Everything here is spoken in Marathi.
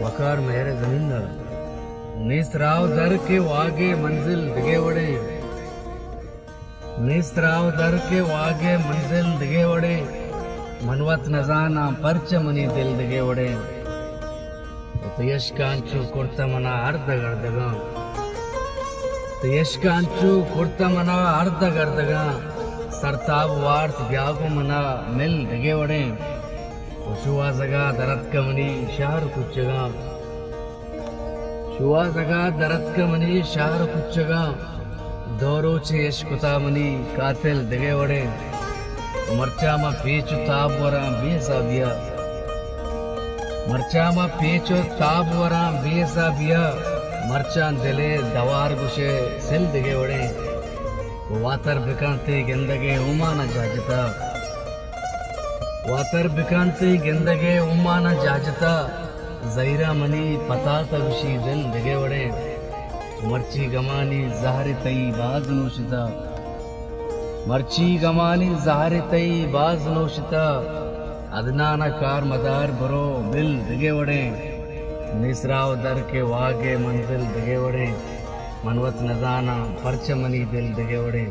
वकार मेरे जमींदा निसराव दर के वागे मंजिल दिगे वड़े निसराव दर के वागे मंजिल दिगे वड़े मनवत नजाना परच मनी दिल दिगे वड़े यशकांचु कुर्ता मना अर्ध गर्दग यशकांचु कुर्ता मना अर्ध गर्दग सरताब वार्थ ब्यागु मना मिल दिगे वड़े शुआ जगा दरद कमनी शहर कुचगा शुआ जगा दरद कमनी शहर कुचगा दौरो चे यशकुता मनी कातिल दिगे वड़े मर्चा मा पेचु ताब वरा बेसा बिया मर्चा मा पेचो ताब वरा बेसा बिया मर्चा दिले दवार गुशे सिल दिगे वड़े वातर बिकांते गिंदगे उमाना जाजता वातर बिकांते गिंदगे उमाना जाजता जहीरा मनी पता तविशी दिल दिगे वड़े मर्ची गमानी जहर तई बाज नोशिता मर्ची गमानी जहर तई बाज नोशिता अदनाना कार मदार बरो बिल दिगे वड़े निसराव दर के वागे मंजिल दिगे वड़े मनवत नजाना परच मनी दिल दिगे वड़े।